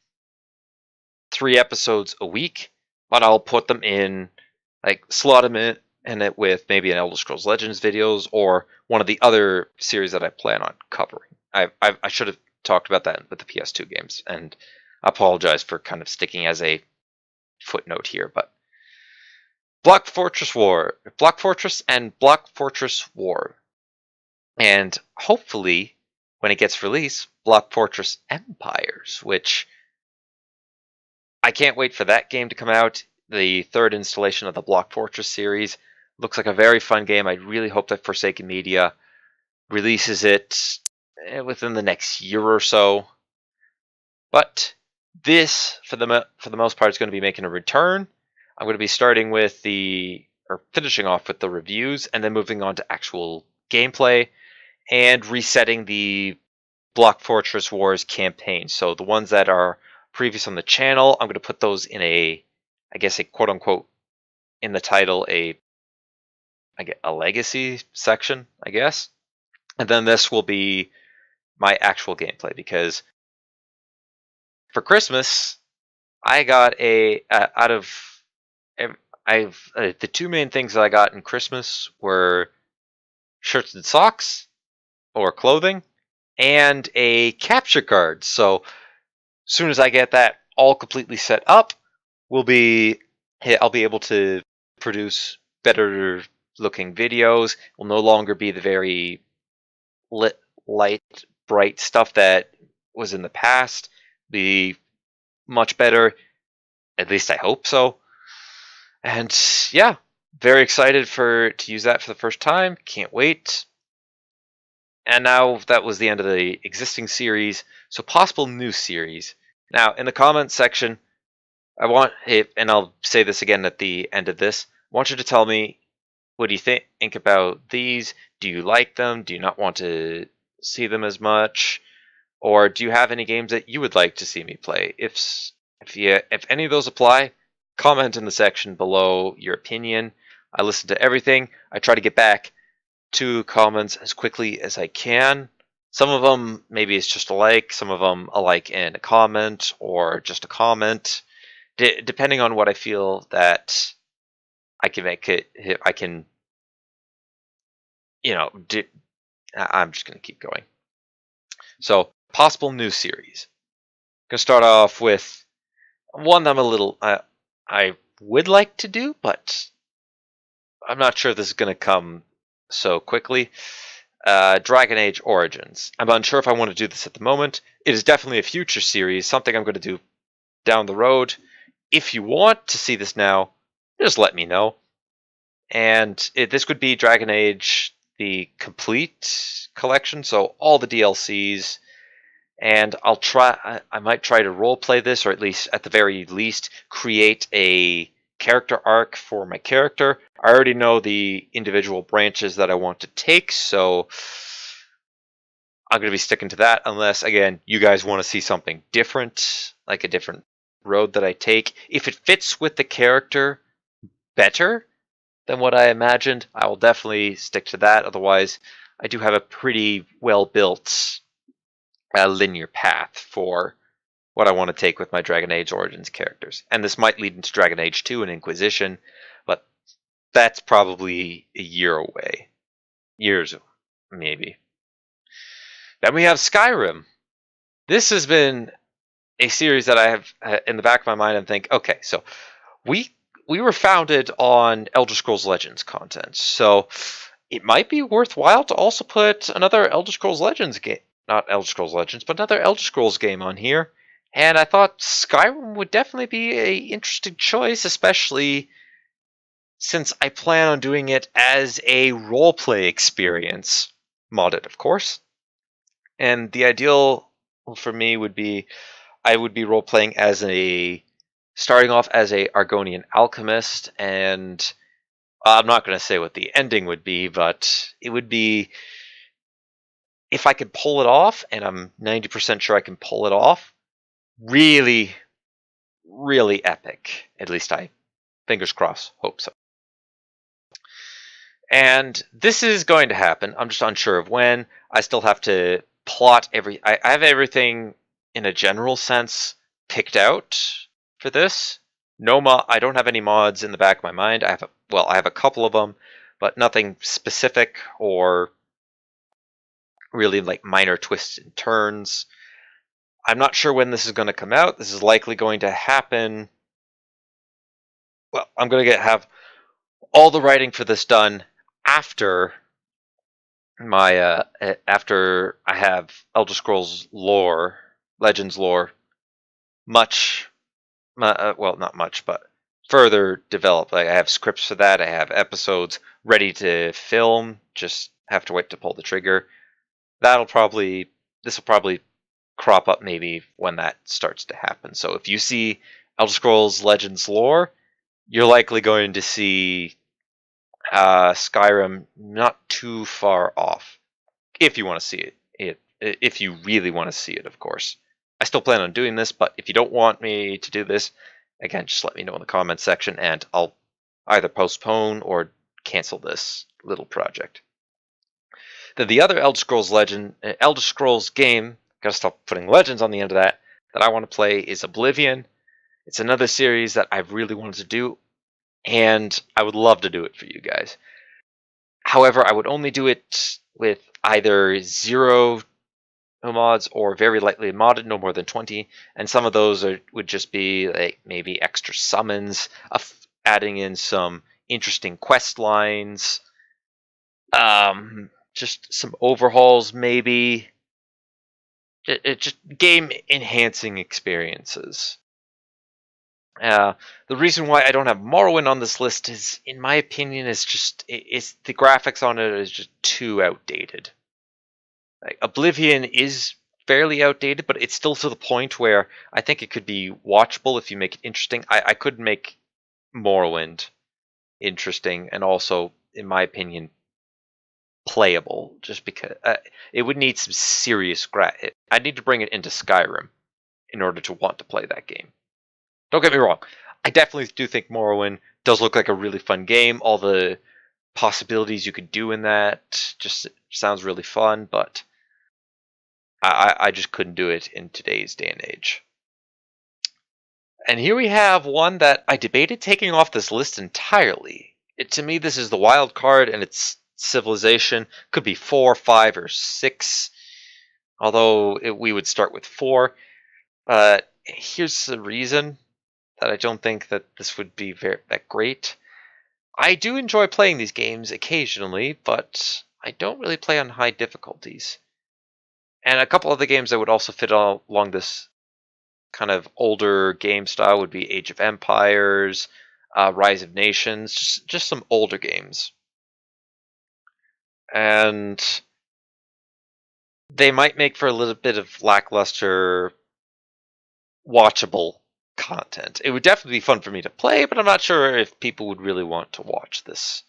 3 episodes a week, but I'll put them in, like, slot them in it with maybe an Elder Scrolls Legends videos or one of the other series that I plan on covering. I should have talked about that with the PS2 games, and I apologize for kind of sticking as a footnote here, but Block Fortress and Block Fortress War. And hopefully, when it gets released, Block Fortress Empires, which I can't wait for that game to come out. The third installation of the Block Fortress series looks like a very fun game. I really hope that Forsaken Media releases it within the next year or so. But this, for the most part, is going to be making a return. I'm going to be finishing off with the reviews, and then moving on to actual gameplay and resetting the Block Fortress Wars campaign. So the ones that are previous on the channel, I'm going to put those in a quote unquote, in the title, a legacy section, I guess. And then this will be my actual gameplay, because for Christmas, I got the 2 main things that I got in Christmas were shirts and socks, or clothing, and a capture card. So as soon as I get that all completely set up, I'll be able to produce better looking videos. It will no longer be the very light, bright stuff that was in the past. Be much better, at least I hope so. And yeah, very excited to use that for the first time. Can't wait. And now that was the end of the existing series, so possible new series. Now, in the comments section, and I'll say this again at the end of this, I want you to tell me, what do you think about these? Do you like them? Do you not want to see them as much? Or do you have any games that you would like to see me play? If any of those apply, comment in the section below your opinion. I listen to everything. I try to get back to comments as quickly as I can. Some of them, maybe it's just a like. Some of them, a like and a comment, or just a comment. Depending on what I feel that I can make it, I can, I'm just going to keep going. So, possible new series. I'm going to start off with one that I would like to do, but I'm not sure this is going to come so quickly. Dragon Age Origins. I'm unsure if I want to do this at the moment. It is definitely a future series, something I'm going to do down the road. If you want to see this now, just let me know. And this would be Dragon Age, the complete collection, so all the DLCs. And I might try to roleplay this, or at the very least, create a character arc for my character. I already know the individual branches that I want to take, so I'm going to be sticking to that unless, again, you guys want to see something different, like a different road that I take. If it fits with the character better than what I imagined, I will definitely stick to that. Otherwise, I do have a pretty well-built linear path for what I want to take with my Dragon Age Origins characters. And this might lead into Dragon Age 2 and Inquisition, but that's probably a year away. Years, maybe. Then we have Skyrim. This has been a series that I have in the back of my mind and think, okay, so we were founded on Elder Scrolls Legends content, so it might be worthwhile to also put another Elder Scrolls Legends game, not Elder Scrolls Legends, but another Elder Scrolls game on here. And I thought Skyrim would definitely be a interesting choice, especially since I plan on doing it as a roleplay experience, modded, of course. And the ideal for me would be I would be role playing as starting off as a Argonian alchemist, and I'm not going to say what the ending would be, but it would be, if I could pull it off, and I'm 90% sure I can pull it off, really, really epic. At least I, fingers crossed, hope so. And this is going to happen. I'm just unsure of when. I still have to plot I have everything in a general sense picked out for this. I don't have any mods in the back of my mind. I have a couple of them, but nothing specific or really like minor twists and turns. I'm not sure when this is going to come out. This is likely going to happen. Well, I'm going to have all the writing for this done after after I have Elder Scrolls lore, Legends lore, well, not much, but further developed. Like, I have scripts for that. I have episodes ready to film. Just have to wait to pull the trigger. This will probably crop up maybe when that starts to happen. So if you see Elder Scrolls Legends lore, you're likely going to see Skyrim not too far off. If you want to see if you really want to see it, of course. I still plan on doing this, but if you don't want me to do this, again, just let me know in the comments section, and I'll either postpone or cancel this little project. Then the other Elder Scrolls game, gotta stop putting Legends on the end of that I want to play is Oblivion. It's another series that I've really wanted to do, and I would love to do it for you guys. However, I would only do it with either 0 mods or very lightly modded, no more than 20. And some of those would just be like maybe extra summons, adding in some interesting quest lines, just some overhauls, maybe. Just game enhancing experiences. The reason why I don't have Morrowind on this list is, in my opinion, it's the graphics on it is just too outdated. Like, Oblivion is fairly outdated, but it's still to the point where I think it could be watchable if you make it interesting. I could make Morrowind interesting and also, in my opinion, playable, just because it would need some serious I need to bring it into Skyrim in order to want to play that game. Don't get me wrong, I definitely do think Morrowind does look like a really fun game. All the possibilities you could do in that just sounds really fun, but I just couldn't do it in today's day and age. And here we have one that I debated taking off this list entirely. To me, this is the wild card, and it's Civilization. Could be 4, 5, or 6. Although we would start with 4. But here's the reason that I don't think that this would be that great. I do enjoy playing these games occasionally, but I don't really play on high difficulties. And a couple of the games that would also fit along this kind of older game style would be Age of Empires, Rise of Nations, just some older games. And they might make for a little bit of lackluster, watchable content. It would definitely be fun for me to play, but I'm not sure if people would really want to watch this.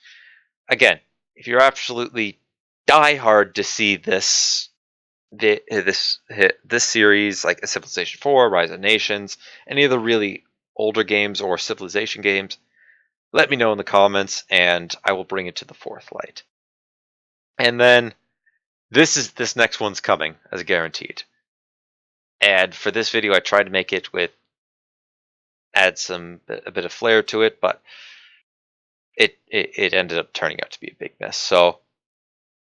Again, if you're absolutely diehard to see this series, like a Civilization 4, Rise of Nations, any of the really older games or Civilization games, let me know in the comments, and I will bring it to the fourth light. And then this next one's coming as guaranteed. And for this video, I tried to make it add a bit of flair to it, but it ended up turning out to be a big mess. So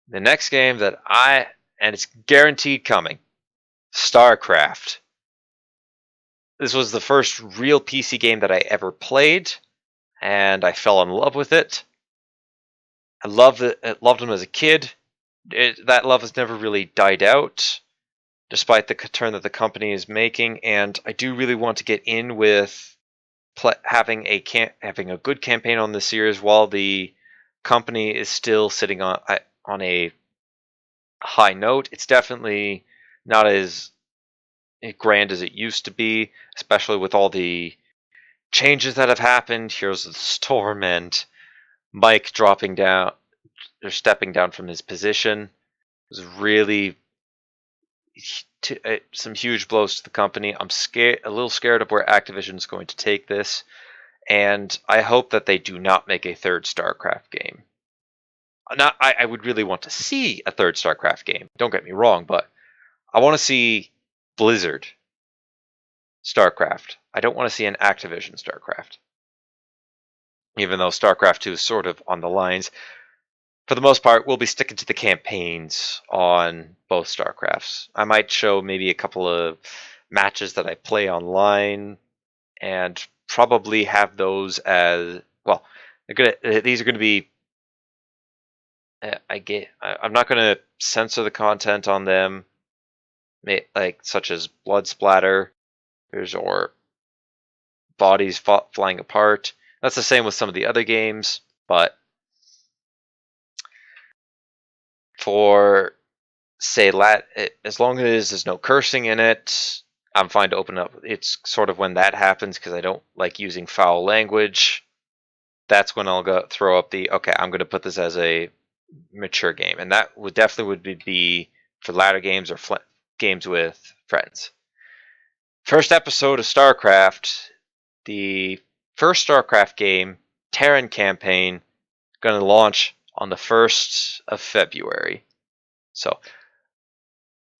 the next game and it's guaranteed coming, StarCraft. This was the first real PC game that I ever played, and I fell in love with it. I loved them as a kid. That love has never really died out, despite the turn that the company is making. And I do really want to get in with having a good campaign on this series while the company is still sitting on a high note. It's definitely not as grand as it used to be, especially with all the changes that have happened. Heroes of the Storm and Mike stepping down from his position. It was really some huge blows to the company. I'm a little scared of where Activision is going to take this, and I hope that they do not make a third StarCraft game. I would really want to see a third StarCraft game. Don't get me wrong, but I want to see Blizzard StarCraft. I don't want to see an Activision StarCraft. Even though StarCraft 2 is sort of on the lines, for the most part, we'll be sticking to the campaigns on both StarCrafts. I might show maybe a couple of matches that I play online, and probably have those as well. These are going to be. I'm not going to censor the content on them, like such as blood splatter, or bodies flying apart. That's the same with some of the other games, but for say as long as there's no cursing in it, I'm fine to open up. It's sort of when that happens, because I don't like using foul language. That's when I'll go throw up okay, I'm going to put this as a mature game, and that would be for ladder games or games with friends. First episode of StarCraft, the first StarCraft game, Terran campaign, going to launch on the 1st of February. So,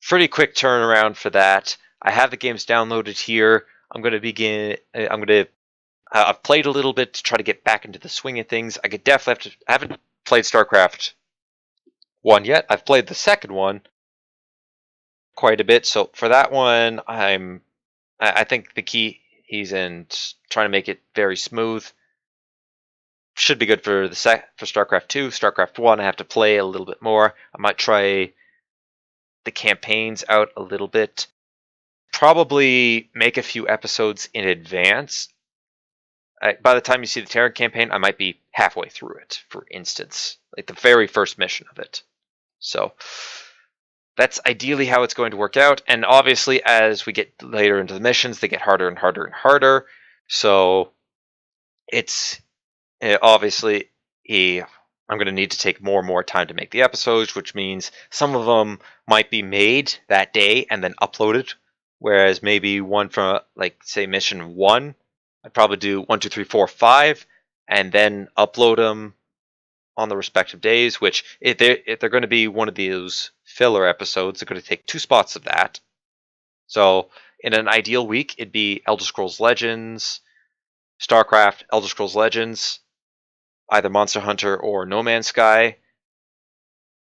pretty quick turnaround for that. I have the games downloaded here. I've played a little bit to try to get back into the swing of things. I haven't played StarCraft 1 yet. I've played the second one quite a bit. So for that one, I think the key he's in trying to make it very smooth. Should be good for for StarCraft 2. StarCraft 1, I have to play a little bit more. I might try the campaigns out a little bit. Probably make a few episodes in advance. By the time you see the Terran campaign, I might be halfway through it, for instance. Like the very first mission of it. So that's ideally how it's going to work out. And obviously, as we get later into the missions, they get harder and harder and harder. So it's obviously I'm going to need to take more and more time to make the episodes, which means some of them might be made that day and then uploaded. Whereas maybe one from, like, say, mission 1, I'd probably do 1, 2, 3, 4, 5, and then upload them on the respective days, which if they're going to be one of those filler episodes, they're going to take 2 spots of that. So in an ideal week, it'd be Elder Scrolls Legends, StarCraft, Elder Scrolls Legends, either Monster Hunter or No Man's Sky,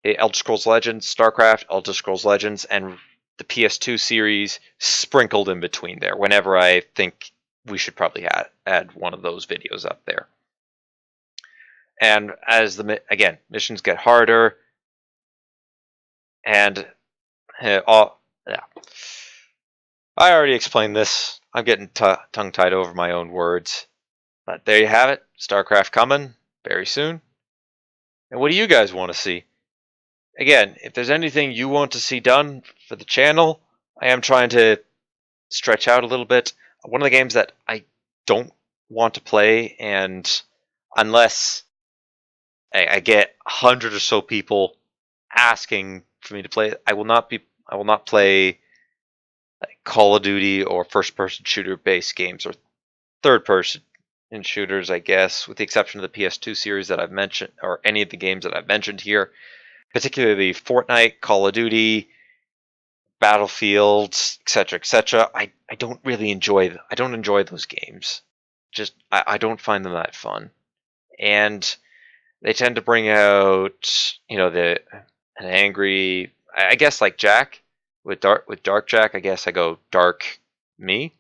Elder Scrolls Legends, StarCraft, Elder Scrolls Legends, and the PS2 series sprinkled in between there, whenever I think we should probably add one of those videos up there. And as missions get harder, and yeah, I already explained this. I'm getting tongue-tied over my own words. But there you have it. StarCraft coming very soon. And what do you guys want to see? Again, if there's anything you want to see done for the channel, I am trying to stretch out a little bit. one of the games that I don't want to play, and unless I get 100 or so people asking for me to play it, I will not play Call of Duty or first-person shooter-based games, or third-person shooters, I guess, with the exception of the PS2 series that I've mentioned, or any of the games that I've mentioned here, particularly Fortnite, Call of Duty, Battlefield, etc., etc. I don't really enjoy. I don't enjoy those games. Just I don't find them that fun, and they tend to bring out an angry. I guess like Jack with Dark Jack. I guess I go Dark Me,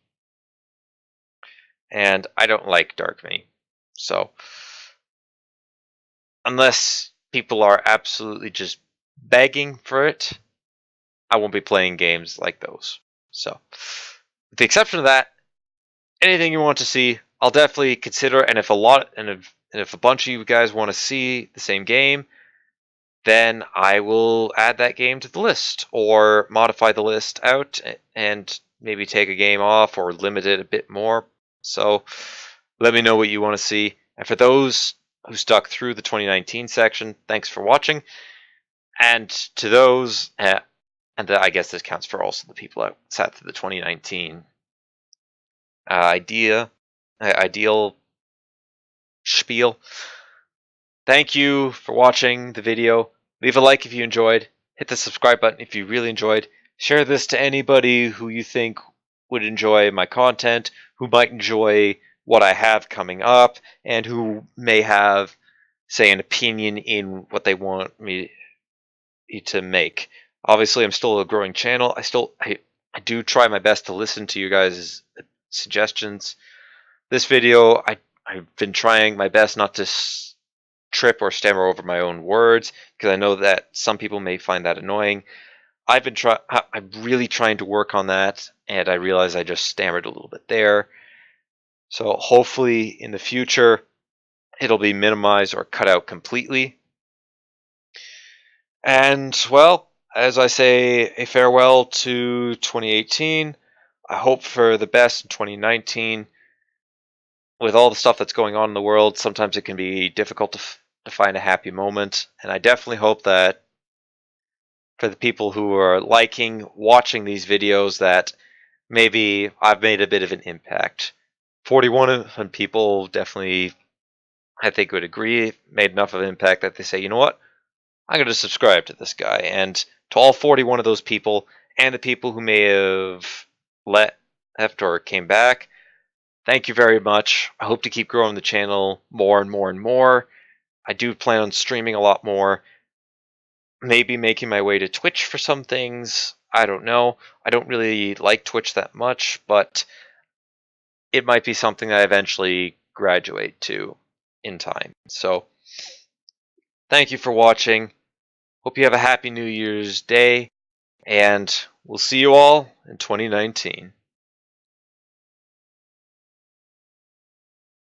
and I don't like Dark Me. So unless people are absolutely just begging for it, I won't be playing games like those. So, with the exception of that, anything you want to see, I'll definitely consider. And if a bunch of you guys want to see the same game, then I will add that game to the list, or modify the list out and maybe take a game off or limit it a bit more. So, let me know what you want to see. And for those who stuck through the 2019 section, thanks for watching. And to those, I guess this counts for also the people that sat through the 2019 ideal spiel. Thank you for watching the video. Leave a like if you enjoyed. Hit the subscribe button if you really enjoyed. Share this to anybody who you think would enjoy my content, who might enjoy what I have coming up, and who may have, say, an opinion in what they want me to make. Obviously, I'm still a growing channel. I do try my best to listen to you guys' suggestions. This video, I've been trying my best not to trip or stammer over my own words, because I know that some people may find that annoying. I'm really trying to work on that, and I realize I just stammered a little bit there. So hopefully in the future it'll be minimized or cut out completely. And well, as I say a farewell to 2018, I hope for the best in 2019. With all the stuff that's going on in the world, sometimes it can be difficult to find a happy moment, and I definitely hope that for the people who are watching these videos, that maybe I've made a bit of an impact. 41 people definitely, I think, would agree, made enough of an impact that they say, you know what, I'm going to subscribe to this guy. And to all 41 of those people, and the people who may have left or came back, thank you very much. I hope to keep growing the channel more and more and more. I do plan on streaming a lot more. Maybe making my way to Twitch for some things. I don't know. I don't really like Twitch that much, but it might be something that I eventually graduate to in time. So, thank you for watching. Hope you have a happy New Year's Day, and we'll see you all in 2019.